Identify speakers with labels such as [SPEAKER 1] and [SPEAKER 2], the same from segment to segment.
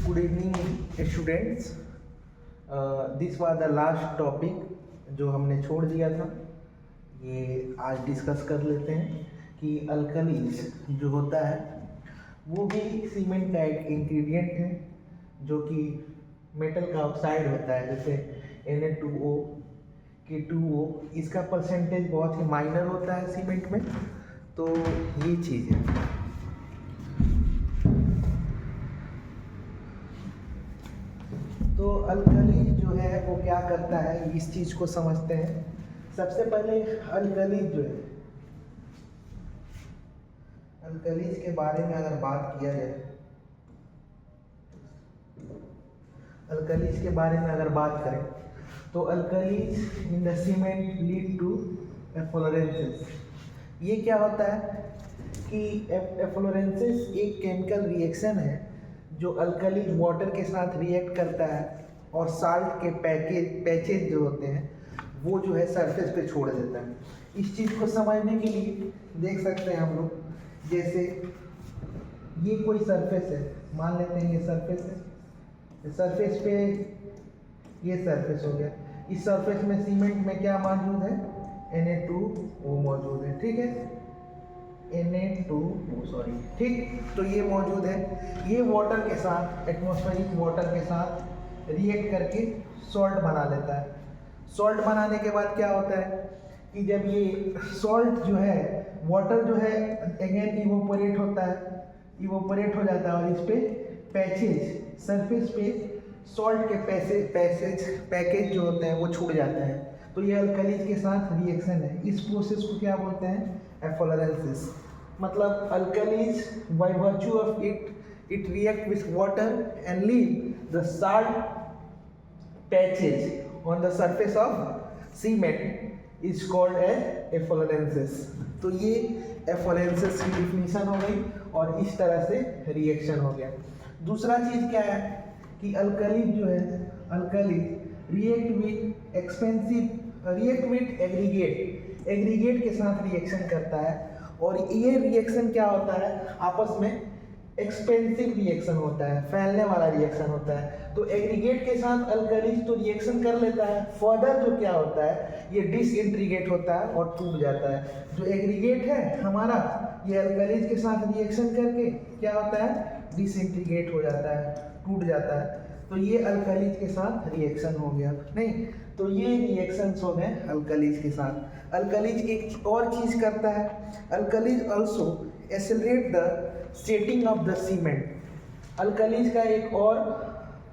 [SPEAKER 1] Good evening students. This was the last topic जो हमने छोड़ दिया था। ये आज डिस्कस कर लेते हैं कि अल्कलीज जो होता है वो भी सीमेंट का एक इंग्रेडिएंट है जो कि मेटल का ऑक्साइड होता है, जैसे Na2O, K2O। इसका परसेंटेज बहुत ही माइनर होता है सीमेंट में। तो ये चीज़ है। तो अल्कली जो है वो क्या करता है, इस चीज़ को समझते हैं। सबसे पहले अल्कलीज जो है, अल्कलीज के बारे में अगर बात किया जाए, अल्कलीज के बारे में अगर बात करें तो alkalis in the cement lead to efflorescence. ये क्या होता है कि एफ्लोरेंसेस एक केमिकल रिएक्शन है जो अल्कली वाटर के साथ रिएक्ट करता है और साल्ट के पैचेज जो होते हैं वो जो है सरफेस पे छोड़ देता है। इस चीज़ को समझने के लिए देख सकते हैं हम लोग, जैसे ये कोई सरफेस है, मान लेते हैं ये सरफेस है, सरफेस पे ये सरफेस हो गया। इस सरफेस में सीमेंट में क्या मौजूद है, Na2O मौजूद है, ठीक है, Na2O सॉरी, ठीक। तो ये मौजूद है, ये वाटर के साथ, एटमॉस्फेरिक वाटर के साथ रिएक्ट करके सॉल्ट बना लेता है। सॉल्ट बनाने के बाद क्या होता है कि जब ये सॉल्ट जो है, वाटर जो है अगेन इवोपोरेट होता है, इवोपोरेट हो जाता है और इस पे पैचेज, सरफेस पे सॉल्ट के पैकेज जो होते हैं वो छूट जाते हैं। तो ये अल्कलीज के साथ रिएक्शन है। इस प्रोसेस को क्या बोलते हैं, एफ्लोरेंसिस। मतलब alkalis by virtue of it react with water and leave the salt patches on the surface of cement is called as efflorescence. तो ये एफ्लोरेंसिस की डिफिनीशन हो गई और इस तरह से रिएक्शन हो गया। दूसरा चीज क्या है कि अल्कलीज जो है, अल्कलीज रिएक्ट विथ एग्रीगेट के साथ रिएक्शन करता है और ये रिएक्शन क्या होता है, आपस में एक्सपेंसिव रिएक्शन होता है, फैलने वाला रिएक्शन होता है। तो एग्रीगेट के साथ अल्कलीज तो रिएक्शन कर लेता है, फर्दर जो क्या होता है ये डिसइंटीग्रेट होता है और टूट जाता है। जो एग्रीगेट है हमारा, ये अल्कलीज के साथ रिएक्शन करके क्या होता है, डिसइंटीग्रेट हो जाता है, टूट जाता है। तो ये अल्कलीज के साथ रिएक्शन हो गया, नहीं तो ये रिएक्शंस हो गए अल्कलीज के साथ। अल्कलीज एक और चीज करता है, alkalis also accelerate the setting of the cement. Alkalis का एक और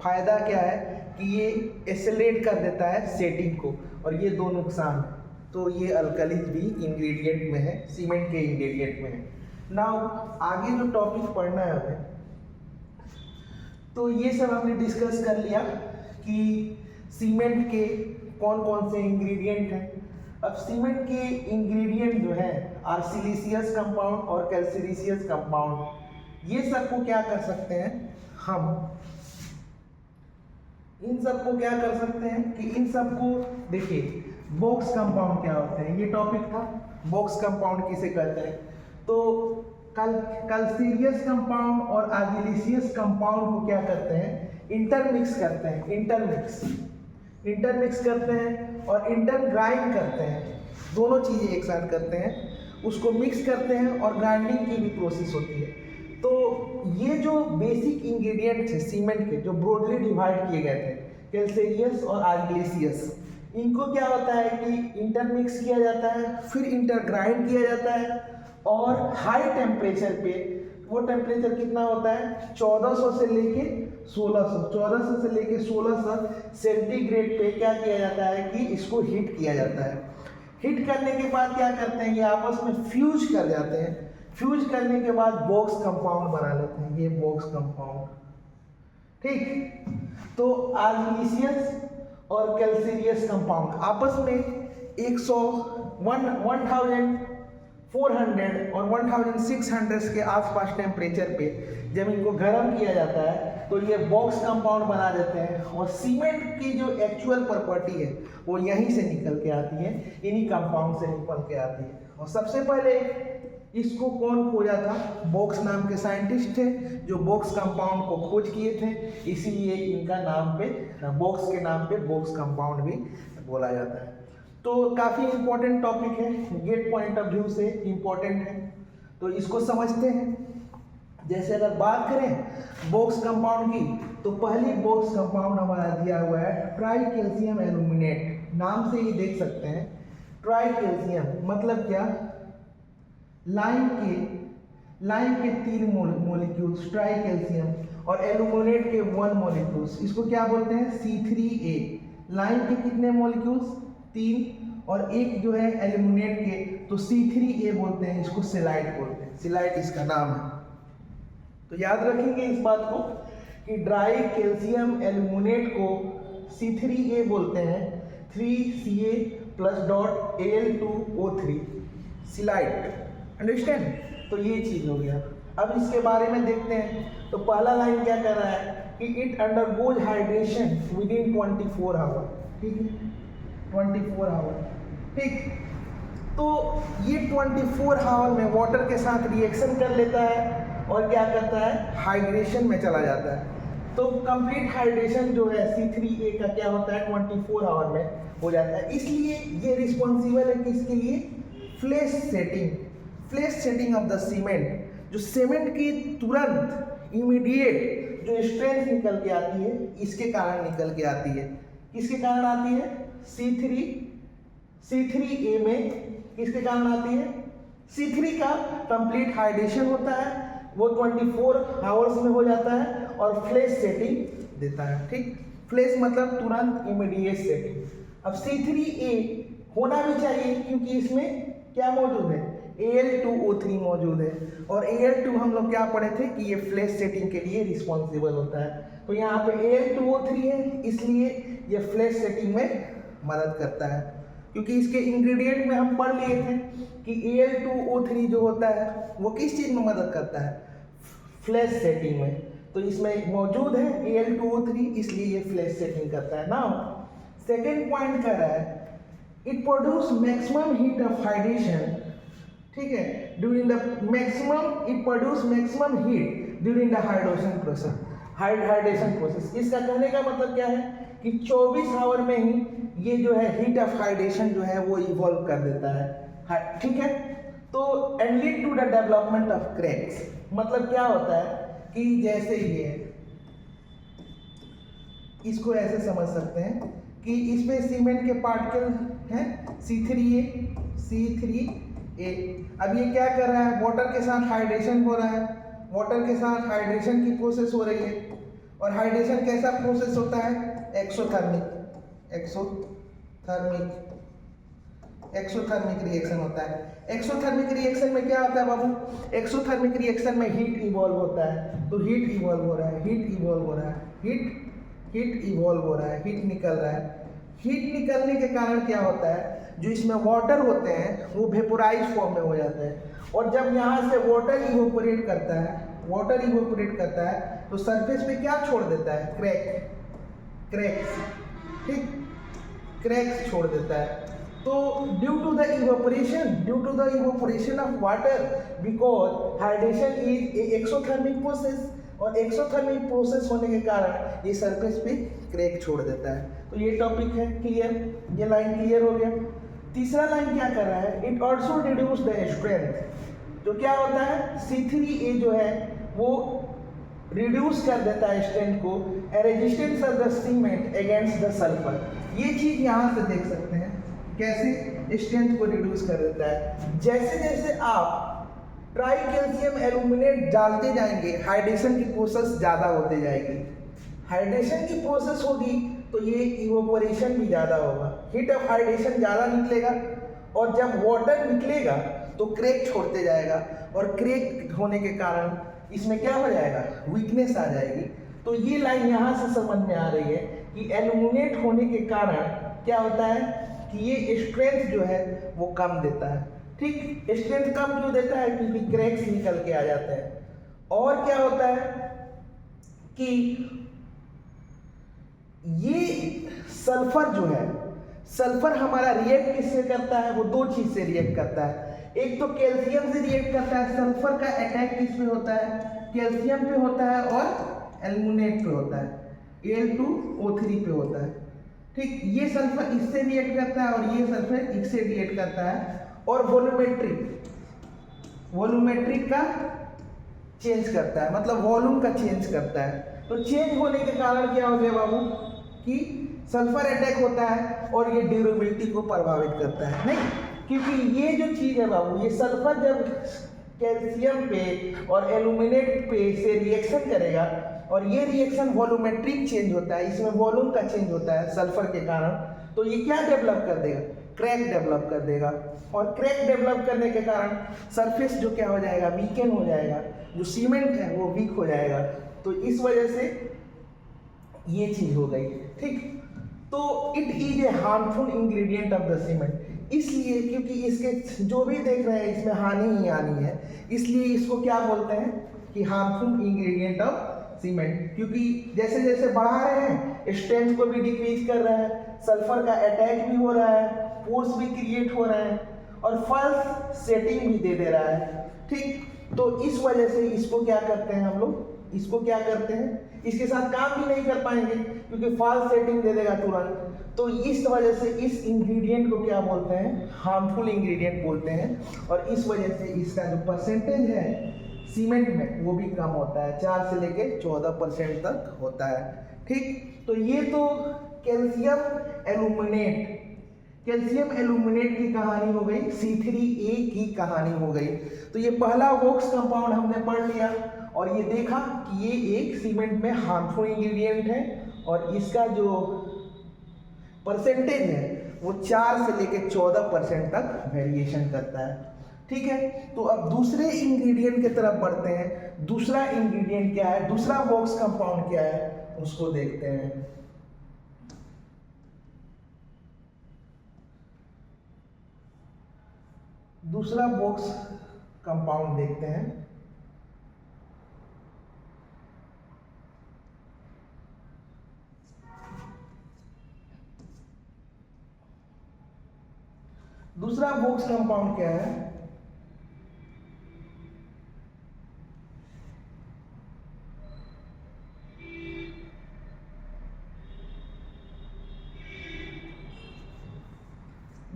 [SPEAKER 1] फायदा क्या है कि ये एक्सेलरेट कर देता है सेटिंग को, और ये दो नुकसान है। तो ये अल्कलीज भी इंग्रेडिएंट में है, सीमेंट के इंग्रेडिएंट में है। नाउ आगे जो टॉपिक पढ़ना है हमें, तो ये सब हमने डिस्कस कर लिया कि सीमेंट के कौन कौन से इंग्रेडिएंट हैं। अब सीमेंट के इंग्रेडिएंट जो है आर सिलिशियस कंपाउंड और कैल्सिलिशियस कंपाउंड। ये सबको क्या कर सकते हैं, हम इन सबको क्या कर सकते हैं कि इन सबको देखिए, बॉक्स कंपाउंड क्या होते हैं, ये टॉपिक था, बॉक्स कंपाउंड किसे कहते हैं। तो कैल्सिलिशियस कंपाउंड और आर्जिलिशियस कंपाउंड को क्या करते हैं, इंटरमिक्स करते हैं, इंटरमिक्स करते हैं और इंटरग्राइंड करते हैं। दोनों चीज़ें एक साथ करते हैं, उसको मिक्स करते हैं और ग्राइंडिंग की भी प्रोसेस होती है। तो ये जो बेसिक इंग्रेडिएंट्स है सीमेंट के, जो ब्रॉडली डिवाइड किए गए थे, कैल्सिलिशियस और आर्जिलिशियस, इनको क्या होता है कि इंटरमिक्स किया जाता है, फिर इंटरग्राइंड किया जाता है और हाई टेम्परेचर पे, वो टेम्परेचर कितना होता है 1400 से लेके 1600 सेंटीग्रेड पे क्या किया जाता है कि इसको हीट किया जाता है। हीट करने के बाद क्या करते हैं, ये आपस में फ्यूज कर जाते हैं। फ्यूज करने के बाद बॉक्स कंपाउंड बना लेते हैं, ये बॉक्स कंपाउंड, ठीक। तो आर्जिलिशियस और कैल्सिलिशियस कंपाउंड आपस में 1400 और 1600 के आसपास टेम्परेचर पे जब इनको गर्म किया जाता है तो ये बॉक्स कंपाउंड बना देते हैं। और सीमेंट की जो एक्चुअल प्रॉपर्टी है वो यहीं से निकल के आती है, इन्हीं कंपाउंड से निकल के आती है। और सबसे पहले इसको कौन खोजा था? बोक्स नाम के साइंटिस्ट थे जो बोक्स कंपाउंड को खोज किए थे, इसीलिए इनका नाम पे बोक्स के नाम पे बोक्स कंपाउंड भी बोला जाता है। तो काफ़ी इंपॉर्टेंट टॉपिक है, गेट पॉइंट ऑफ व्यू से इंपॉर्टेंट है, तो इसको समझते हैं। जैसे अगर बात करें बोक्स कंपाउंड की, तो पहली बोक्स कंपाउंड हमारा दिया हुआ है ट्राई कैल्शियम एल्यूमिनेट। नाम से ही देख सकते हैं, ट्राई कैल्शियम मतलब क्या? लाइम के 3 मॉलिक्यूल्स ट्राई कैल्शियम, और एल्यूमिनेट के 1 मॉलिक्यूल्स, इसको क्या बोलते हैं? C3A। लाइम के कितने मॉलिक्यूल्स? 3, और एक जो है एल्यूमिनेट के, तो C3A बोलते हैं, इसको सिलाइट बोलते हैं, सिलाइट इसका नाम है। तो याद रखेंगे इस बात को कि ड्राई कैल्शियम एल्यूमिनेट को C3A बोलते हैं, 3Ca plus dot Al2O3 scheelite. Understand? तो ये चीज हो गया। अब इसके बारे में देखते हैं। तो पहला लाइन क्या कर रहा है कि it undergoes hydration within 24 hour. ठीक है, 24 आवर। ठीक, तो ये 24 आवर में वाटर के साथ रिएक्शन कर लेता है और क्या करता है? हाइड्रेशन में चला जाता है। तो कंप्लीट हाइड्रेशन जो है C3A का क्या होता है? 24 आवर में हो जाता है। इसलिए ये रिस्पॉन्सिबल है किसके लिए? Flash setting of the cement. जो सीमेंट की तुरंत इमीडिएट जो स्ट्रेंथ निकल के आती है, इसके कारण निकल के आती है। किसके कारण आती है? C3A में किसके कारण आती है? C3 का कंप्लीट हाइड्रेशन होता है, वो 24 आवर्स में हो जाता है और फ्लैश सेटिंग देता है। ठीक, फ्लैश मतलब तुरंत इमीडिएट सेटिंग। अब C3A होना भी चाहिए क्योंकि इसमें क्या मौजूद है? Al2O3 मौजूद है, और Al2 हम लोग क्या पढ़े थे कि ये फ्लैश सेटिंग के लिए रिस्पॉन्सिबल होता है। तो यहाँ पे Al2O3 है, इसलिए ये फ्लैश सेटिंग में मदद करता है। क्योंकि इसके इंग्रेडिएंट में हम पढ़ लिए थे कि Al2O3 जो होता है वो किस चीज़ में मदद करता है? फ्लैश सेटिंग में। तो इसमें मौजूद है Al2O3, इसलिए ये फ्लैश सेटिंग करता है। नाउ सेकेंड पॉइंट कर रहा है it produce maximum heat of hydration. ठीक है, during the maximum it produce maximum heat during the hydration process. Hydration process, इसका कहने का मतलब क्या है कि 24 आवर में ही ये जो है हीट ऑफ हाइड्रेशन जो है वो इवॉल्व कर देता है। ठीक है, तो and lead to the development of cracks. मतलब क्या होता है कि जैसे ये इसको ऐसे समझ सकते हैं कि इसमें सीमेंट के पार्टिकल हैं C3A। अब ये क्या कर रहा है? वाटर के साथ हाइड्रेशन हो रहा है, वाटर के साथ हाइड्रेशन की प्रोसेस हो रही है। और हाइड्रेशन कैसा प्रोसेस होता है? एक्सोथर्मिक रिएक्शन होता है। एक्सोथर्मिक रिएक्शन में क्या होता है बाबू? एक्सोथर्मिक रिएक्शन में हीट इवॉल्व होता है। तो हीट इवॉल्व हो रहा है, हीट इवॉल्व हो रहा है, हीट निकल रहा है। हीट निकलने के कारण क्या होता है? जो इसमें वाटर होते हैं वो वेपोराइज फॉर्म में हो जाते हैं, और जब यहाँ से वाटर इवोपोरेट करता है तो सरफेस पे क्या छोड़ देता है? क्रैक्स। ठीक, क्रैक्स छोड़ देता है। तो due to the evaporation of water, because hydration is exothermic process, और एक्सोथर्मिक प्रोसेस होने के कारण ये सरफेस पे क्रैक छोड़ देता है। तो ये टॉपिक है क्लियर, ये लाइन क्लियर हो गया। तीसरा लाइन क्या कर रहा है? It also reduce the strength. तो क्या होता है? C3A जो है वो रिड्यूस कर देता है स्ट्रेंथ को, resistance of the cement against the sulphur. ये चीज यहाँ से देख सकते हैं कैसे स्ट्रेंथ को रिड्यूस कर देता है। जैसे जैसे आप ट्राई कैल्शियम एल्यूमिनेट डालते जाएंगे, हाइड्रेशन की प्रोसेस ज़्यादा होते जाएगी। हाइड्रेशन की प्रोसेस होगी तो ये इवोपोरेशन भी ज़्यादा होगा, हीट ऑफ हाइड्रेशन ज़्यादा निकलेगा, और जब वाटर निकलेगा तो क्रैक छोड़ते जाएगा, और क्रैक होने के कारण इसमें क्या हो जाएगा? वीकनेस आ जाएगी। तो ये लाइन यहाँ से समझ में आ रही है कि एल्यूमिनेट होने के कारण क्या होता है कि ये स्ट्रेंथ जो है वो कम देता है। ठीक, स्ट्रेंथ कम क्यों देता है? क्योंकि क्रैक्स निकल के आ जाते हैं। और क्या होता है कि ये सल्फर जो है, सल्फर हमारा रिएक्ट किससे करता है? वो दो चीज से रिएक्ट करता है। एक तो कैल्शियम से रिएक्ट करता है, सल्फर का अटैक किस पे होता है, कैल्शियम पे होता है और एल्यूमिनेट पे होता है, Al2O3 पे होता है। ठीक, ये सल्फर इससे रिएक्ट करता है और ये सल्फर इससे रिएक्ट करता है और वॉल्यूमेट्रिक का चेंज करता है, मतलब वॉल्यूम का चेंज करता है। तो चेंज होने के कारण क्या हो गया बाबू कि सल्फर अटैक होता है और ये ड्यूरेबिलिटी को प्रभावित करता है। नहीं, क्योंकि ये जो चीज़ है बाबू, ये सल्फर जब कैल्शियम पे और एल्यूमिनेट पे से रिएक्शन करेगा और ये रिएक्शन वॉल्यूमेट्रिक चेंज होता है, इसमें वॉल्यूम का चेंज होता है सल्फर के कारण, तो ये क्या डेवलप कर देगा, क्रैक डेवलप कर देगा। और क्रैक डेवलप करने के कारण सरफेस जो क्या हो जाएगा, वीकन हो जाएगा, जो सीमेंट है वो वीक हो जाएगा। तो इस वजह से ये चीज हो गई। ठीक, तो it is a harmful ingredient of the cement, इसलिए क्योंकि इसके जो भी देख रहे हैं इसमें हानि ही हानि है, इसलिए इसको क्या बोलते हैं कि हार्मफुल इंग्रेडिएंट ऑफ सीमेंट। क्योंकि जैसे जैसे बढ़ा रहे हैं स्ट्रेंथ को भी डिक्रीज कर रहा है, सल्फर का अटैक भी हो रहा है, पोर्स भी क्रिएट हो रहे हैं और फॉल्स सेटिंग भी दे रहा है। ठीक, तो इस वजह से इसको क्या करते हैं हम लोग, इसको क्या करते हैं, इसके साथ काम भी नहीं कर पाएंगे क्योंकि फॉल्स सेटिंग दे देगा तुरंत। तो इस वजह से इस इंग्रेडिएंट को क्या बोलते हैं, हार्मफुल इंग्रेडिएंट बोलते हैं। और इस वजह से इसका जो परसेंटेज है सीमेंट में वो भी कम होता है, 4 से लेके 14% तक होता है। ठीक, तो ये तो कैल्शियम एल्यूमिनेट की कहानी हो गई, C3A की कहानी हो गई। तो ये पहला वॉक्स कंपाउंड हमने पढ़ लिया और ये देखा कि ये एक सीमेंट में हार्मफुल इंग्रेडिएंट है और इसका जो परसेंटेज है वो 4 से लेके 14% तक वेरिएशन करता है। ठीक है, तो अब दूसरे इंग्रेडिएंट की तरफ बढ़ते हैं। दूसरा इंग्रेडिएंट क्या है, दूसरा वॉक्स कंपाउंड क्या है उसको देखते हैं। दूसरा वॉक्स कंपाउंड देखते हैं। दूसरा वॉक्स कंपाउंड क्या है,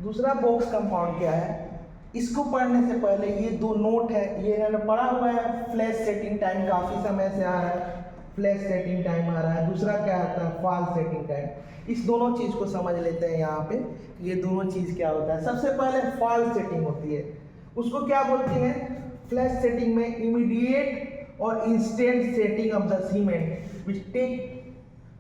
[SPEAKER 1] दूसरा वॉक्स कंपाउंड क्या है, इसको पढ़ने से पहले ये दो नोट है, ये मैंने पढ़ा हुआ है, फ्लैश सेटिंग टाइम काफी समय से आ रहा है, फ्लैश सेटिंग टाइम आ रहा है। दूसरा क्या आता है, फॉल सेटिंग टाइम। इस दोनों चीज को समझ लेते हैं यहाँ पे, ये दोनों चीज क्या होता है। सबसे पहले फॉल सेटिंग होती है, उसको क्या बोलते हैं, फ्लैश सेटिंग में इमीडिएट और instant setting of the cement which take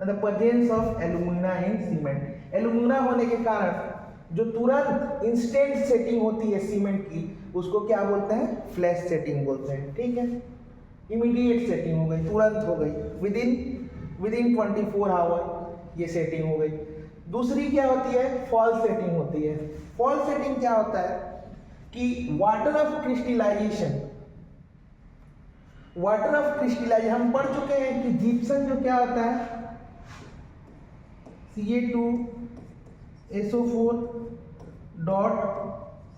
[SPEAKER 1] the presence of alumina in cement. Alumina होने के कारण जो तुरंत इंस्टेंट सेटिंग होती है सीमेंट की, उसको क्या बोलते हैं, फ्लैश सेटिंग बोलते हैं। ठीक है, इमीडिएट सेटिंग हो गई, तुरंत हो गई, विद इन 24 आवर ये सेटिंग हो गई। दूसरी क्या होती है, फॉल सेटिंग होती है। फॉल सेटिंग क्या होता है कि वाटर ऑफ क्रिस्टलाइजेशन हम पढ़ चुके हैं कि जिप्सम जो क्या होता है, Ca2SO4 dot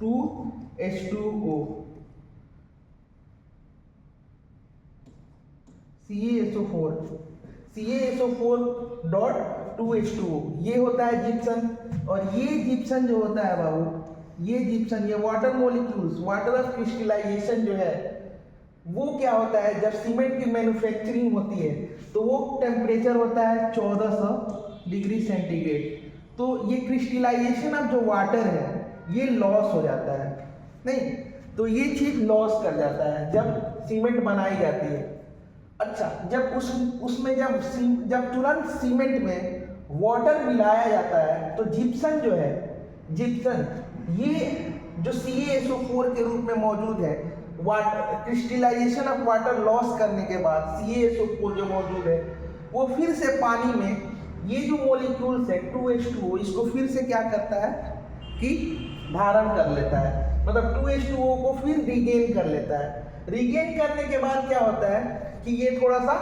[SPEAKER 1] 2H2O, CaSO4 dot 2H2O, ये होता है जिप्सम। और ये जिप्सम जो होता है बाबू, ये जिप्सम, ये water molecules, water of crystallisation जो है वो क्या होता है, जब सीमेंट की मैन्युफैक्चरिंग होती है तो वो टेम्परेचर होता है 1400 डिग्री सेंटीग्रेड। तो ये क्रिस्टलाइजेशन ऑफ जो वाटर है ये लॉस हो जाता है, नहीं तो ये चीज लॉस कर जाता है जब सीमेंट बनाई जाती है। अच्छा, जब उसमें जब तुरंत सीमेंट में वाटर मिलाया जाता है तो जिप्सम जो है, जिप्सम ये जो CaSO4 के रूप में मौजूद है, water crystallisation of water loss करने के बाद CaSO4 जो मौजूद है वो फिर से पानी में ये जो मॉलिक्यूल्स है 2H2O, इसको फिर से क्या करता है कि धारण कर लेता है, मतलब 2H2O को फिर रिगेन कर लेता है। रिगेन करने के बाद क्या होता है कि ये थोड़ा सा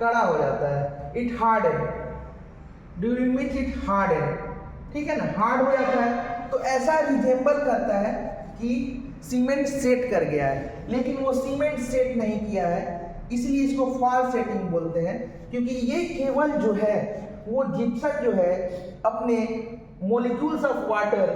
[SPEAKER 1] कड़ा हो जाता है, it harden, during which it harden, ठीक है ना, हार्ड हो जाता है। तो ऐसा रिजेंबल करता है कि सीमेंट सेट कर गया है, लेकिन वो सीमेंट सेट नहीं किया है, इसलिए इसको फॉल्स सेटिंग बोलते हैं। क्योंकि ये केवल जो है वो जिप्सम जो है अपने मॉलिक्यूल्स ऑफ वाटर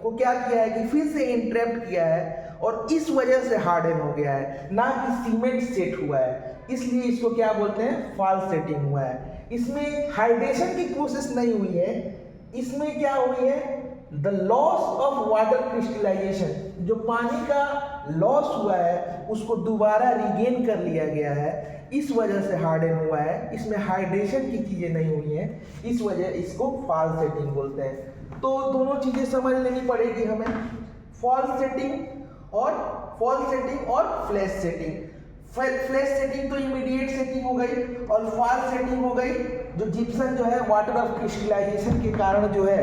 [SPEAKER 1] को क्या किया है कि फिर से इंट्रैप्ट किया है और इस वजह से हार्डन हो गया है, ना कि सीमेंट सेट हुआ है, इसलिए इसको क्या बोलते हैं, फॉल्स सेटिंग हुआ है। इसमें हाइड्रेशन की प्रोसेस नहीं हुई है, इसमें क्या हुई है, the loss of water crystallisation, जो पानी का लॉस हुआ है उसको दोबारा रिगेन कर लिया गया है, इस वजह से हार्डन हुआ है। इसमें हाइड्रेशन की चीज़ें नहीं हुई हैं, इस वजह इसको फॉल्स सेटिंग बोलते हैं। तो दोनों चीज़ें समझ लेनी पड़ेगी हमें, फॉल्स सेटिंग और फ्लैश सेटिंग। फ्लैश सेटिंग तो इमीडिएट सेटिंग हो गई और फॉल्स सेटिंग हो गई जो जिप्सम जो है वाटर ऑफ क्रिस्टलाइजेशन के कारण जो है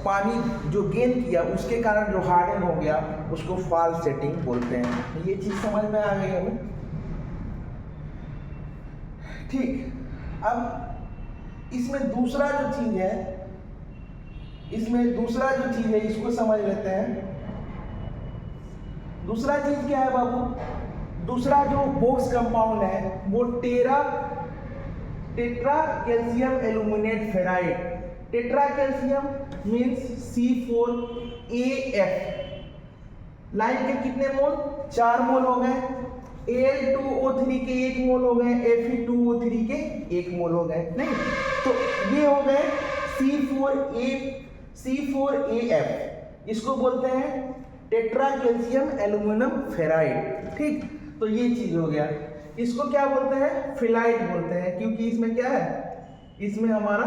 [SPEAKER 1] पानी जो गेन किया उसके कारण जो हार्डन हो गया उसको फॉल्स सेटिंग बोलते हैं। ये चीज़ समझ में आ गई हमें, ठीक। अब इसमें दूसरा जो चीज़ है इसको समझ लेते हैं। दूसरा चीज़ क्या है बाबू, दूसरा जो बॉक्स कंपाउंड है वो tetra calcium aluminate ferrite. Tetra calcium means C4AF। Line के कितने मोल, 4 मोल हो गए, Al2O3 के 1 मोल हो गए, Fe2O3 के 1 मोल हो गए, नहीं तो ये हो गए C4AF, इसको बोलते हैं टेट्रा कैल्शियम एल्यूमिनियम फेराइड, ठीक। तो ये चीज हो गया, इसको क्या बोलते हैं, फिलाइट बोलते हैं, क्योंकि इसमें क्या है, इसमें हमारा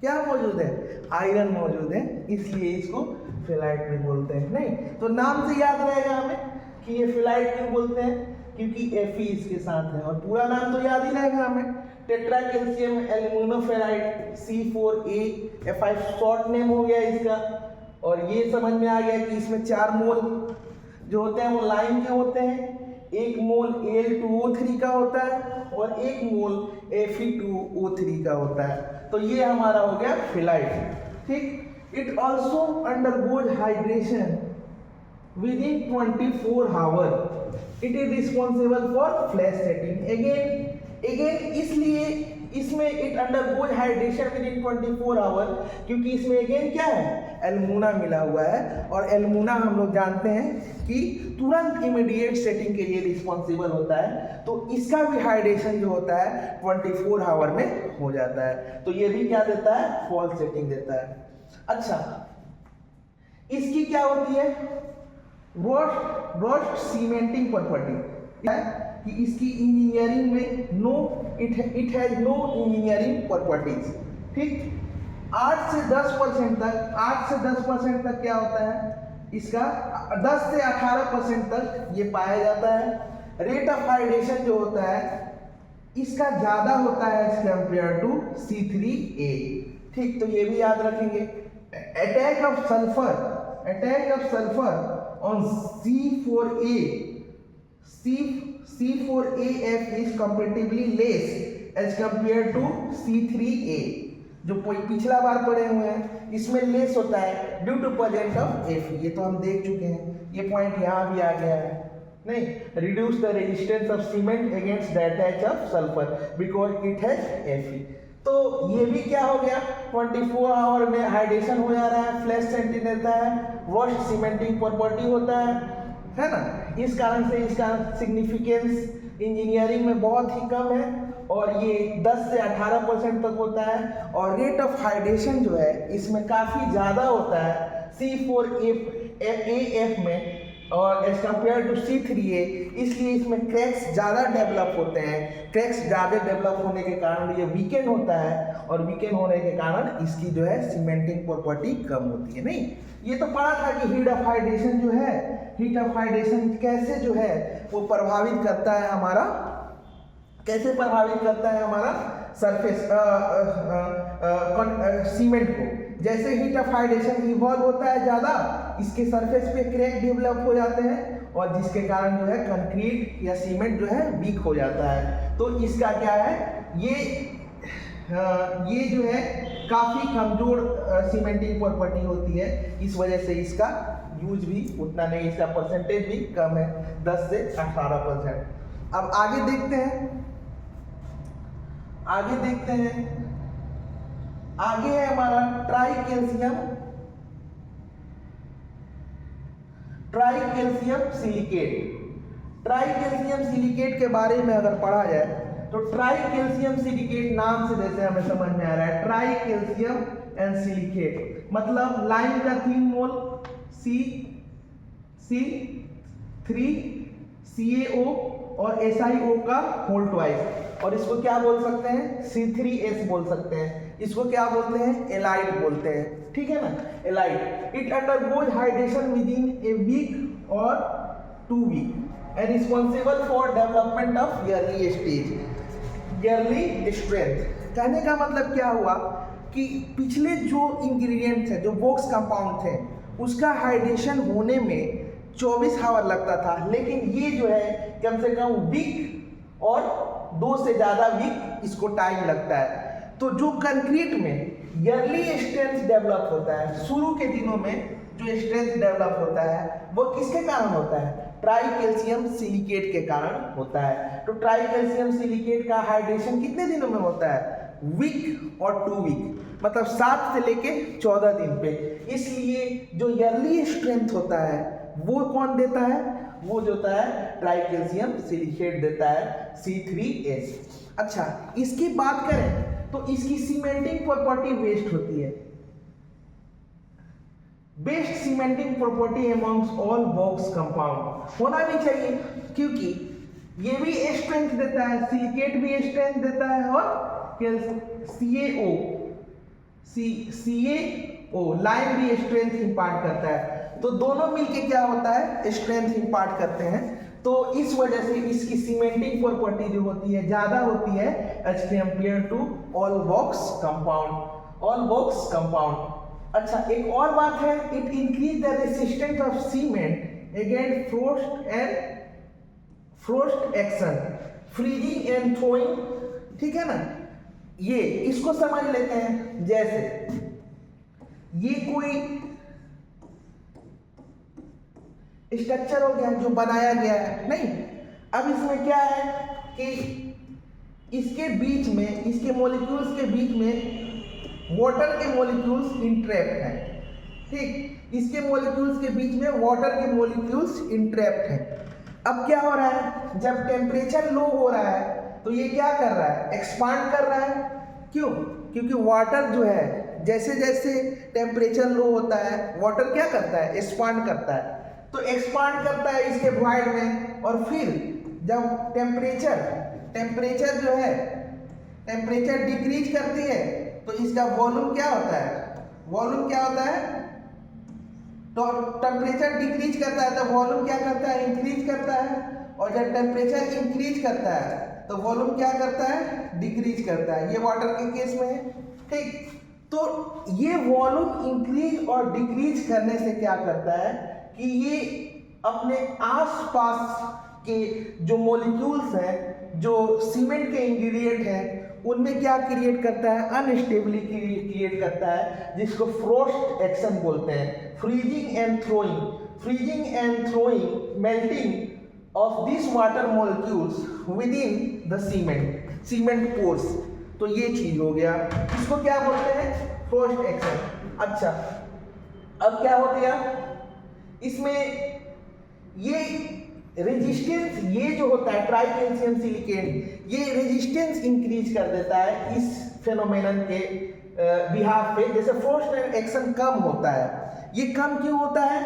[SPEAKER 1] क्या मौजूद है, आयरन मौजूद है, इसलिए इसको फिलाइट भी बोलते हैं। नहीं तो नाम से याद रहेगा हमें कि ये फिलाइट क्यों बोलते हैं, क्योंकि Fe इसके साथ है, और पूरा नाम तो याद ही रहेगा हमें, tetra calcium aluminium ferrite C4AF5 short name हो गया इसका। और ये समझ में आ गया कि इसमें 4 मोल जो होते हैं वो लाइन के होते हैं, 1 मोल Al2O3 का होता है और 1 मोल Fe2O3 का होता है। तो ये हमारा हो गया फिलाइट, ठीक। It also undergoes hydration within 24 hours. It is responsible for flash setting. Again इसलिए इसमें it undergoes hydration within 24 hours, क्योंकि इसमें again क्या है, एल्यूमिना मिला हुआ है, और एल्यूमिना हम लोग जानते हैं कि तुरंत इमीडिएट सेटिंग के लिए रिस्पॉन्सिबल होता है, तो इसका भी हाइड्रेशन जो होता है 24 आवर में हो जाता है। तो ये भी क्या देता है, फॉल्स सेटिंग देता है। अच्छा, इसकी क्या होती है, रोस्ट सीमेंटिंग प्रॉपर्टी है कि इसकी इंजीनियरिंग में it has no engineering properties, ठीक। 8 से 10% तक क्या होता है इसका, 10 से 18% तक ये पाया जाता है। रेट ऑफ हाइड्रेशन जो होता है इसका ज्यादा होता है एज कंपेयर टू C3A, ठीक। तो ये भी याद रखेंगे। Attack of sulphur on C4AF is comparatively less as compared to C3A, जो पिछला बार पढ़े हुए हैं इसमें लेस होता है due to presence of Fe। ये तो हम देख चुके हैं, ये पॉइंट यहाँ भी आ गया है, नहीं, reduce the resistance of cement against the attack of sulphur because it has Fe। तो ये भी क्या हो गया, 24 आवर में हाइड्रेशन हो जा रहा है, फ्लैश सेटिंग देता है, वर्स्ट सीमेंटिंग प्रॉपर्टी होता है ना। इस कारण से इसका सिग्निफिकेंस इंजीनियरिंग में बहुत ही कम है, और ये 10 से 18% तक होता है, और रेट ऑफ हाइड्रेशन जो है इसमें काफ़ी ज़्यादा होता है C4AF में और एज कम्पेयर टू C3A, इसलिए इसमें क्रैक्स ज़्यादा डेवलप होते हैं। क्रैक्स ज़्यादा डेवलप होने के कारण ये वीकेंड होता है, और वीकेंड होने के कारण इसकी जो है सीमेंटिंग प्रॉपर्टी कम होती है। नहीं, ये तो पढ़ा था कि हीट ऑफ हाइड्रेशन जो है, हीट ऑफ हाइड्रेशन कैसे जो है वो प्रभावित करता है हमारा, कैसे प्रभावित करता है हमारा सरफेस सीमेंट को। जैसे हीट ऑफ हाइड्रेशन इवॉल्व होता है ज़्यादा, इसके सरफेस पे क्रैक डेवलप हो जाते हैं, और जिसके कारण जो है कंक्रीट या सीमेंट जो है वीक हो जाता है। तो इसका क्या है, ये जो है काफ़ी कमज़ोर सीमेंटिंग प्रॉपर्टी होती है, इस वजह से इसका यूज भी उतना नहीं, इसका परसेंटेज भी कम है, 10 से 18%। अब आगे देखते हैं, आगे है हमारा ट्राइकैल्शियम सिलिकेट। ट्राइकैल्शियम सिलिकेट के बारे में अगर पढ़ा जाए तो ट्राइकैल्शियम सिलिकेट नाम से जैसे हमें समझ में आ रहा है, ट्राइकैल्शियम एंड सिलिकेट मतलब लाइन का 3 मोल CC3CaO और SiO का होल ट्वाइस, और इसको क्या बोल सकते हैं, C3S बोल सकते हैं, इसको क्या बोलते हैं, एलाइड बोलते हैं, ठीक है ना, allied. It undergoes hydration within a week और 2 week and responsible for development of early strength. कहने का मतलब क्या हुआ कि पिछले जो इंग्रेडिएंट्स है, जो बॉक्स कंपाउंड थे, उसका हाइड्रेशन होने में 24 आवर लगता था, लेकिन ये जो है कम से कम वीक और 2 से ज़्यादा वीक इसको टाइम लगता है। तो जो कंक्रीट में ईयरली स्ट्रेंथ डेवलप होता है, शुरू के दिनों में जो स्ट्रेंथ डेवलप होता है वो किसके कारण होता है, ट्राइकैल्शियम सिलिकेट के कारण होता है। तो ट्राइकैल्शियम सिलिकेट का हाइड्रेशन कितने दिनों में होता है, वीक और 2 वीक, मतलब 7 से लेके 14 दिन पे। इसलिए जो ईयरली स्ट्रेंथ होता है वो कौन देता है, वो जो होता है ट्राइकैल्शियम सिलिकेट देता है, C3S। अच्छा, इसकी बात करें तो इसकी सीमेंटिंग प्रॉपर्टी बेस्ट होती है, best cementing property amongst all box compound होना भी चाहिए, क्योंकि ये भी स्ट्रेंथ देता है, सिलिकेट भी स्ट्रेंथ देता है और CaO लाइन भी स्ट्रेंथ इंपार्ट करता है। तो दोनों मिलके क्या होता है, स्ट्रेंथ इंपार्ट करते हैं। तो इस वजह से इसकी सीमेंटिंग प्रॉपर्टी जो होती है ज्यादा होती है as compare to all box compound. अच्छा, एक और बात है, it increase the resistance of cement against frost action, freezing and thawing, ठीक है ना। ये इसको समझ लेते हैं, जैसे ये कोई स्ट्रक्चर हो गया जो बनाया गया है, नहीं, अब इसमें क्या है कि इसके बीच में, इसके मॉलिक्यूल्स के बीच में वाटर के मॉलिक्यूल्स इंट्रैप्ट हैं, ठीक, इसके मॉलिक्यूल्स के बीच में वाटर के मॉलिक्यूल्स इंट्रैप्ट हैं। अब क्या हो रहा है, जब टेम्परेचर लो हो रहा है तो ये क्या कर रहा है, एक्सपांड कर रहा है। क्यों, क्योंकि वाटर जो है जैसे जैसे टेम्परेचर लो होता है वाटर क्या करता है, एक्सपांड करता है। तो एक्सपांड करता है इसके वॉइड में, और फिर जब टेम्परेचर जो है टेम्परेचर डिक्रीज करती है तो इसका वॉल्यूम क्या होता है, तो टेम्परेचर डिक्रीज करता है तो वॉल्यूम क्या करता है, इंक्रीज करता है, और जब टेम्परेचर इंक्रीज करता है तो वॉल्यूम क्या करता है, डिक्रीज करता है। ये वाटर के केस में है, ठीक। तो ये वॉल्यूम इंक्रीज और डिक्रीज करने से क्या करता है कि ये अपने आसपास के जो मॉलिक्यूल्स हैं, जो सीमेंट के इंग्रेडिएंट हैं, उनमें क्या क्रिएट करता है, अनस्टेबिलिटी क्रिएट करता है, जिसको फ्रोस्ट एक्शन बोलते हैं, freezing and throwing melting of this water molecules with in the cement pores. तो ये चीज हो गया, इसको क्या बोलते हैं, फ्रोस्ट एक्शन। अच्छा, अब क्या हो गया इसमें, ये रेजिस्टेंस, ये जो होता है ट्राइकैल्शियम सिलिकेट, ये रेजिस्टेंस इंक्रीज कर देता है इस फेनोमेनन के बिहाफ पे। जैसे फ्रोस्ट एक्शन कम होता है, ये कम क्यों होता है,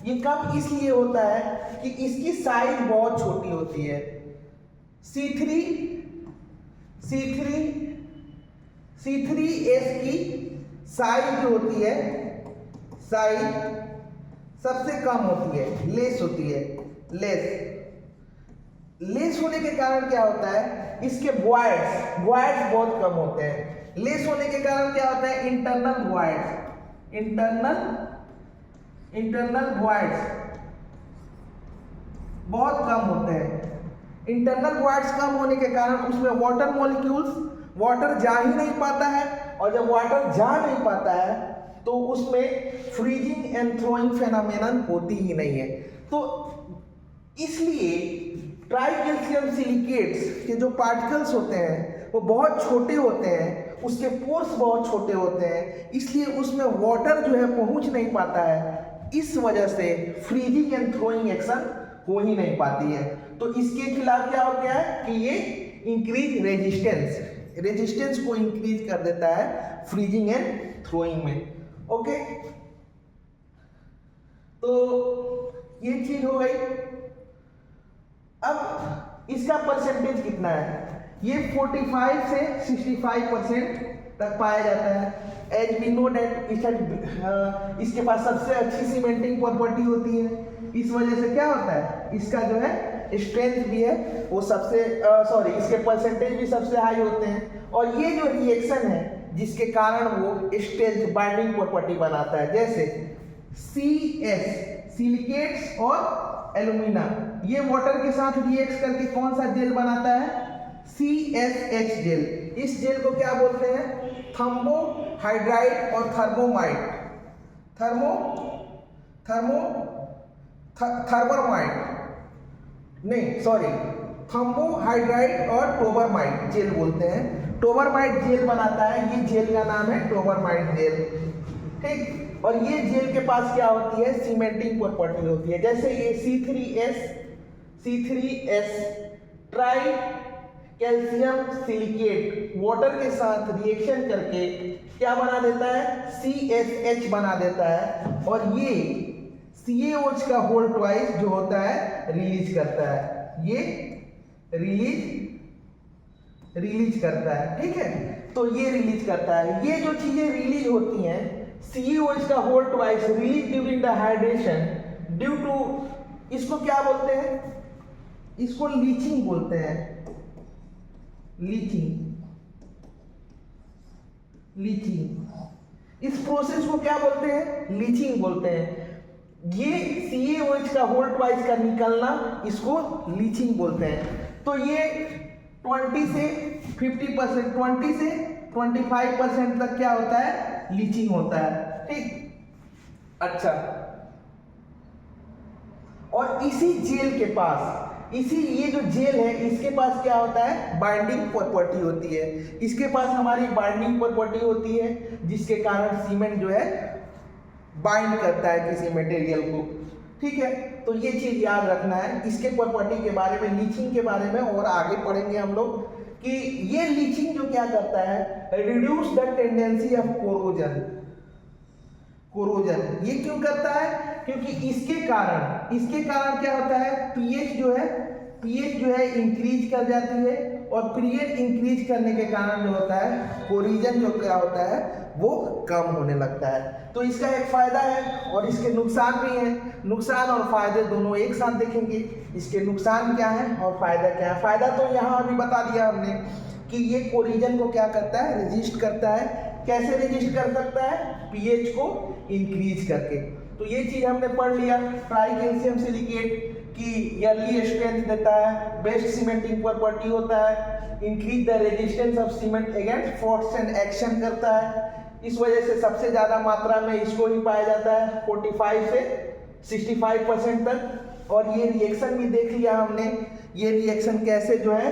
[SPEAKER 1] ये कम इसलिए होता है कि इसकी साइज बहुत छोटी होती है। C3S की साइज जो होती है, साइज सबसे कम होती है, लेस होती है, लेस होने के कारण क्या होता है, इसके वॉइड्स बहुत कम होते हैं। लेस होने के कारण क्या होता है, इंटरनल वॉइड्स बहुत कम होते हैं। इंटरनल वॉइड्स कम होने के कारण उसमें वाटर मॉलिक्यूल्स, वाटर जा ही नहीं पाता है, और जब वाटर जा नहीं पाता है तो उसमें फ्रीजिंग एंड थ्रोइंग फेनोमेनन होती ही नहीं है। तो इसलिए ट्राई कैल्शियम सिलिकेट्स के जो पार्टिकल्स होते हैं वो बहुत छोटे होते हैं, उसके पोर्स बहुत छोटे होते हैं, इसलिए उसमें वाटर जो है पहुंच नहीं पाता है। इस वजह से फ्रीजिंग एंड थ्रोइंग एक्शन हो ही नहीं पाती है। तो इसके खिलाफ क्या हो गया है कि ये इंक्रीज रेजिस्टेंस को इंक्रीज कर देता है फ्रीजिंग एंड थ्रोइंग में। ओके, तो ये चीज हो गई। अब इसका परसेंटेज कितना है? ये 45 से 65% तक पाया जाता है। एज वी नो डेट इसके पास सबसे अच्छी सीमेंटिंग प्रॉपर्टी होती है। इस वजह से क्या होता है, इसका जो है स्ट्रेंथ भी है वो सबसे इसके परसेंटेज भी सबसे हाई होते हैं। और ये जो रिएक्शन है जिसके कारण वो स्ट्रेंथ बाइंडिंग प्रॉपर्टी बनाता है, जैसे CS सिलिकेट्स और एल्यूमिना, ये वाटर के साथ रिएक्ट करके कौन सा जेल बनाता है? CSH jail. इस जेल को क्या बोलते हैं? थर्मोहाइड्राइड और थर्मोहाइड्राइड और टोबरमाइड जेल बोलते हैं। टोबरमाइड जेल बनाता है, ये जेल का नाम है टोबरमाइड जेल। ठीक, और ये जेल के पास क्या होती है? सीमेंटिंग प्रॉपर्टी होती है। जैसे ये C3S try calcium silicate water के साथ रिएक्शन करके क्या बना देता है? CSH बना देता है, और ये CaOH का होल ट्वाइस जो होता है रिलीज करता है, ये रिलीज करता है। ठीक है, तो ये रिलीज करता है। ये जो चीजें रिलीज होती हैं, CaOH का whole twice release during the hydration due to, इसको क्या बोलते हैं? इसको लीचिंग बोलते हैं। लीचिंग इस प्रोसेस को क्या बोलते हैं? लीचिंग बोलते हैं। ये CaOH का होल ट्वाइस का निकलना, इसको लीचिंग बोलते हैं। तो ये 20 से 50%, 20 से 25% तक क्या होता है? लीचिंग होता है। ठीक, अच्छा, और इसी जेल के पास, ये जो जेल है इसके पास क्या होता है? बाइंडिंग प्रॉपर्टी होती है। इसके पास हमारी बाइंडिंग प्रॉपर्टी होती है जिसके कारण सीमेंट जो है बाइंड करता है किसी मटेरियल को। ठीक है, तो ये चीज याद रखना है। इसके प्रॉपर्टी के बारे में, लीचिंग के बारे में और आगे पढ़ेंगे हम लोग कि ये लीचिंग जो क्या करता है? Reduce the tendency of corrosion. ये क्यों करता है? क्योंकि इसके कारण क्या होता है? पीएच जो है इंक्रीज कर जाती है, और पीएच इंक्रीज करने के कारण जो होता है कोरिजन जो क्या होता है वो कम होने लगता है। तो इसका एक फायदा है और इसके नुकसान भी हैं। नुकसान और फायदे दोनों एक साथ देखेंगे। इसके नुकसान क्या है और फायदा क्या है? फायदा तो यहाँ अभी बता दिया हमने कि ये कोरिजन को क्या करता है? रेजिस्ट करता है। कैसे रेजिस्ट कर सकता है? पीएच को इंक्रीज करके। तो ये चीज हमने पढ़ लिया। ट्राई कैल्शियम सिलिकेट की ईयरली स्ट्रेंथ देता है, बेस्ट सीमेंटिंग प्रॉपर्टी होता है, increase the resistance of cement against force and action करता है। इस वजह से सबसे ज्यादा मात्रा में इसको ही पाया जाता है 45 से 65% तक। और ये रिएक्शन भी देख लिया हमने, ये रिएक्शन कैसे जो है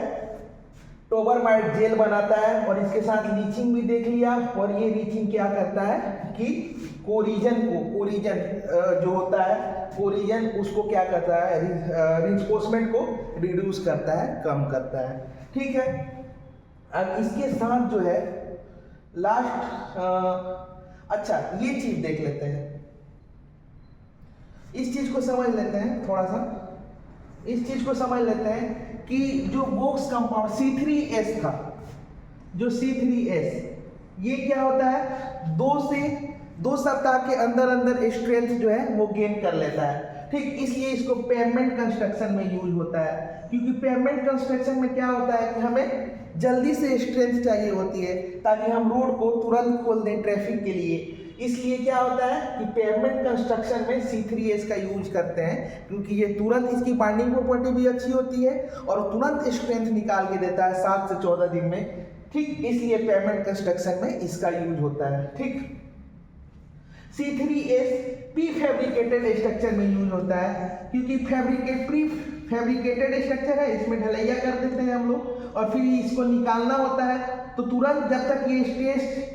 [SPEAKER 1] टोबरमाइड जेल बनाता है, और इसके साथ लीचिंग भी देख लिया। और ये लीचिंग क्या करता है कि कोरिजन जो होता है कोरिजन उसको क्या करता है? रिइंफोर्समेंट को रिड्यूस करता है, कम करता है। ठीक है, अब इसके साथ जो है लास्ट अच्छा ये चीज देख लेते हैं, इस चीज को समझ लेते हैं थोड़ा सा। इस चीज को समझ लेते हैं कि जो बॉक्स कंपाउंड C3S था, जो C3S ये क्या होता है? 2 सप्ताह के अंदर स्ट्रेंथ जो है वो गेन कर लेता है। ठीक, इसलिए इसको पेवमेंट कंस्ट्रक्शन में यूज होता है। क्योंकि पेवमेंट कंस्ट्रक्शन में क्या होता है कि हमें जल्दी से स्ट्रेंथ चाहिए होती है ताकि हम रोड को तुरंत खोल दें ट्रैफिक के लिए। इसलिए क्या होता है कि पेवमेंट कंस्ट्रक्शन में C3S का यूज करते हैं, क्योंकि ये तुरंत इसकी बाइंडिंग प्रॉपर्टी भी अच्छी होती है और तुरंत स्ट्रेंथ निकाल के देता है 7 से 14 दिन में। ठीक, इसलिए पेवमेंट कंस्ट्रक्शन में इसका यूज होता है। ठीक, C3S प्री फैब्रिकेटेड स्ट्रक्चर में यूज होता है, क्योंकि प्री फैब्रिकेटेड स्ट्रक्चर है, इसमें ढलैया कर देते हैं हम लोग और फिर इसको निकालना होता है। तो तुरंत जब तक ये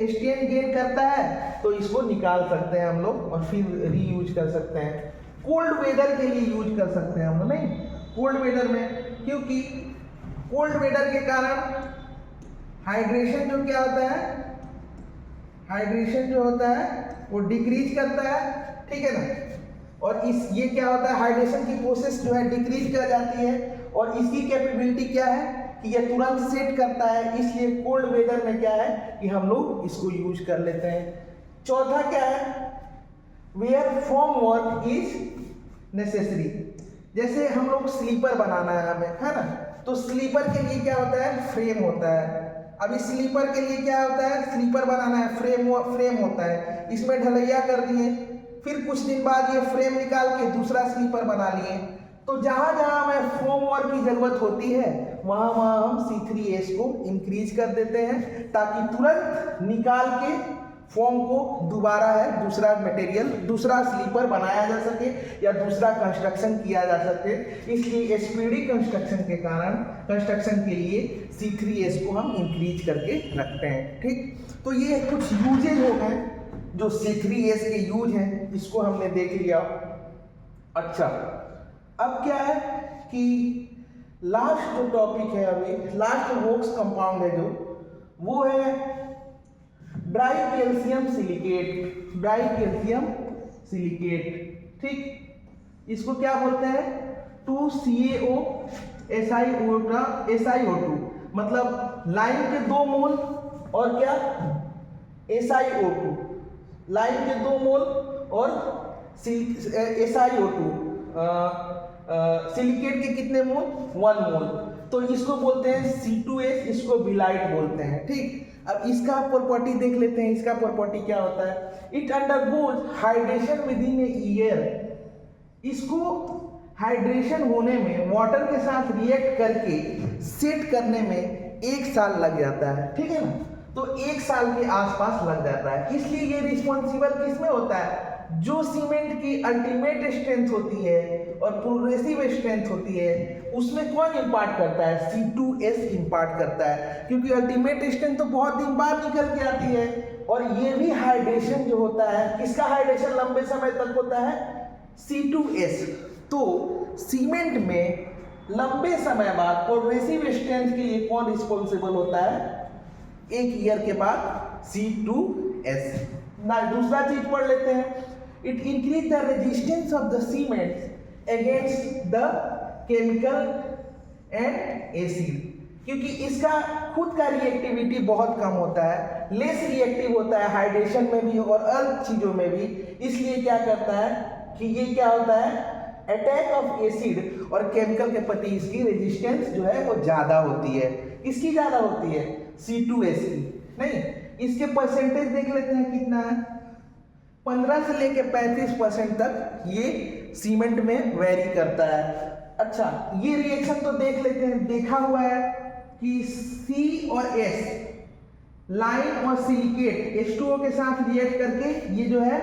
[SPEAKER 1] स्ट्रेन गेन करता है तो इसको निकाल सकते हैं हम लोग और फिर रीयूज कर सकते हैं। कोल्ड वेदर के लिए यूज कर सकते हैं हम लोग, नहीं कोल्ड वेदर में, क्योंकि कोल्ड वेदर के कारण हाइड्रेशन जो क्या होता है, हाइड्रेशन जो होता है वो डिक्रीज करता है, ठीक है ना। और ये क्या होता है, हाइड्रेशन की प्रोसेस जो है डिक्रीज कर जाती है और इसकी कैपेबिलिटी क्या है कि ये तुरंत सेट करता है, इसलिए कोल्ड वेदर में क्या है कि हम लोग इसको यूज कर लेते हैं। चौथा क्या है, where formwork is necessary. जैसे हम लोग स्लीपर बनाना है हमें, है ना, तो स्लीपर के लिए क्या होता है, फ्रेम होता है। अभी स्लीपर के लिए क्या होता है, स्लीपर बनाना है, फ्रेम होता है, इसमें ढलैया कर दिए, फिर कुछ दिन बाद ये फ्रेम निकाल के दूसरा स्लीपर बना लिए। तो जहाँ जहाँ हमें फोम वर्क की जरूरत होती है वहाँ वहाँ हम C3S को इंक्रीज कर देते हैं, ताकि तुरंत निकाल के फॉर्म को दोबारा है दूसरा मटेरियल, दूसरा स्लीपर बनाया जा सके या दूसरा कंस्ट्रक्शन किया जा सके। इसलिए स्पीडी कंस्ट्रक्शन के कारण, कंस्ट्रक्शन के लिए C3S को हम इंक्रीज करके रखते हैं, ठीक। तो ये कुछ यूजेज हो गए जो C3S के यूज हैं, इसको हमने देख लिया। अच्छा, अब क्या है कि लास्ट जो टॉपिक है, अभी लास्ट वोक्स कंपाउंड है जो, वो है dry calcium silicate. Dry calcium silicate, ठीक। इसको क्या बोलते हैं, 2CaO SiO2, मतलब लाइन के 2 मोल और क्या SiO2, लाइन के 2 मोल और SiO2, सिलिकेट के कितने मोल, 1 मोल। तो इसको बोलते हैं C2S, इसको बिलाइट बोलते हैं, ठीक। अब इसका प्रॉपर्टी देख लेते हैं, इसका प्रॉपर्टी क्या होता है, it undergoes hydration within a year. इसको हाइड्रेशन होने में, वाटर के साथ रिएक्ट करके सेट करने में 1 साल लग जाता है, ठीक है ना। तो 1 साल के आसपास लग जाता है। इसलिए ये रिस्पॉन्सिबल किसमें होता है, जो सीमेंट की अल्टीमेट स्ट्रेंथ होती है और प्रोग्रेसिव स्ट्रेंथ होती है, उसमें कौन इंपार्ट करता है, C2S इंपार्ट करता है, क्योंकि अल्टीमेट स्ट्रेंथ तो बहुत दिन बाद निकल के आती है। और ये भी हाइड्रेशन जो होता है, किसका हाइड्रेशन लंबे समय तक होता है, C2S। तो सीमेंट में लंबे समय बाद प्रोग्रेसिव स्ट्रेंथ के लिए कौन रिस्पॉन्सिबल होता है, 1 ईयर के बाद C2S। ना दूसरा चीज पढ़ लेते हैं, it increase the resistance of the cement against the chemical and acid, क्योंकि इसका खुद का रिएक्टिविटी बहुत कम होता है, लेस रिएक्टिव होता है हाइड्रेशन में भी और अन्य चीजों में भी। इसलिए क्या करता है कि ये क्या होता है, अटैक ऑफ एसिड और केमिकल के प्रति इसकी रेजिस्टेंस जो है वो ज्यादा होती है। किसकी ज्यादा होती है, C2S की, नहीं। इसके परसेंटेज देख लेते हैं कितना है, 15 से लेके 35% तक ये सीमेंट में वेरी करता है। अच्छा, ये रिएक्शन तो देख लेते हैं, देखा हुआ है कि C और S, लाइन और सिलिकेट H2O के साथ रिएक्ट करके ये जो है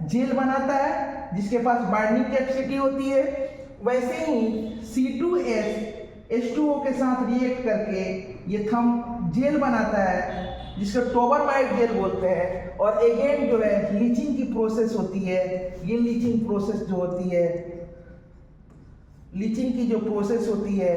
[SPEAKER 1] जेल बनाता है, जिसके पास बाइंडिंग कैपेसिटी होती है। वैसे ही C2S H2O के साथ रिएक्ट करके ये थम जेल बनाता है, जिसको टोबरमाइट जेल बोलते हैं। और अगेन जो है लीचिंग की प्रोसेस होती है, ये लीचिंग प्रोसेस जो होती है, लीचिंग की जो प्रोसेस होती है,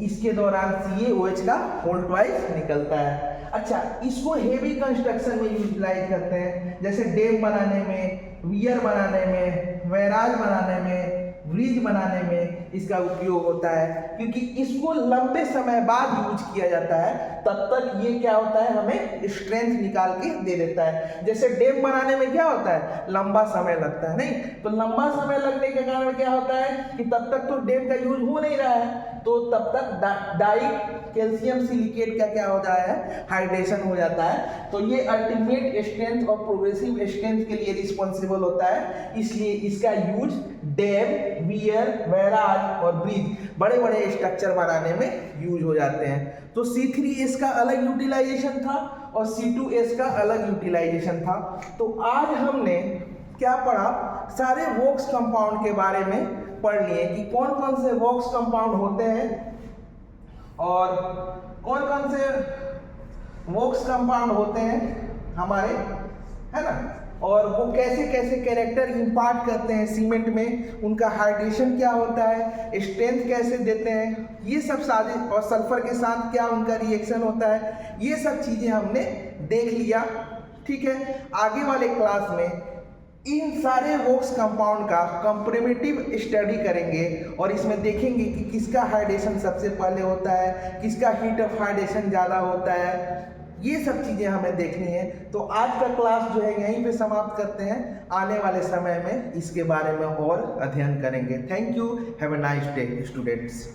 [SPEAKER 1] इसके दौरान CaOH का वोल्टवाइज निकलता है। अच्छा, इसको हेवी कंस्ट्रक्शन में यूटिलाइज करते हैं, जैसे डैम बनाने में, वियर बनाने में, बैराज बनाने में, ब्रिज बनाने में इसका उपयोग होता है, क्योंकि इसको लंबे समय बाद यूज किया जाता है। तब तक ये क्या होता है, हमें स्ट्रेंथ निकाल के दे देता है। जैसे डैम बनाने में क्या होता है, लंबा समय लगता है, नहीं। तो लंबा समय लगने के कारण क्या होता है कि तब तक तो डैम का यूज हो नहीं रहा है, तो तब तक डाई कैल्शियम सिलिकेट का क्या हो रहा है, हाइड्रेशन हो जाता है। तो ये अल्टीमेट स्ट्रेंथ और प्रोग्रेसिव स्ट्रेंथ के लिए रिस्पॉन्सिबल होता है। इसलिए इसका यूज डैम, वियर, बैराज और ब्रिज, बड़े बड़े स्ट्रक्चर बनाने में यूज हो जाते हैं। तो C3S का अलग यूटिलाइजेशन था और C2S का अलग यूटिलाइजेशन था। तो आज हमने क्या पढ़ा, सारे वॉक्स कंपाउंड के बारे में पढ़ लिए कि कौन कौन से वॉक्स कंपाउंड होते हैं और कौन कौन से वॉक्स कंपाउंड होते हैं हमारे, है ना, और वो कैसे कैसे कैरेक्टर इम्पार्ट करते हैं सीमेंट में, उनका हाइड्रेशन क्या होता है, स्ट्रेंथ कैसे देते हैं, ये सब सारे, और सल्फर के साथ क्या उनका रिएक्शन होता है, ये सब चीज़ें हमने देख लिया। ठीक है, आगे वाले क्लास में इन सारे वॉक्स कंपाउंड का कंपैरेटिव स्टडी करेंगे और इसमें देखेंगे कि किसका हाइड्रेशन सबसे पहले होता है, किसका हीट ऑफ हाइड्रेशन ज़्यादा होता है, ये सब चीज़ें हमें देखनी है। तो आज का क्लास जो है यहीं पे समाप्त करते हैं, आने वाले समय में इसके बारे में और अध्ययन करेंगे। Thank you, have a nice day students.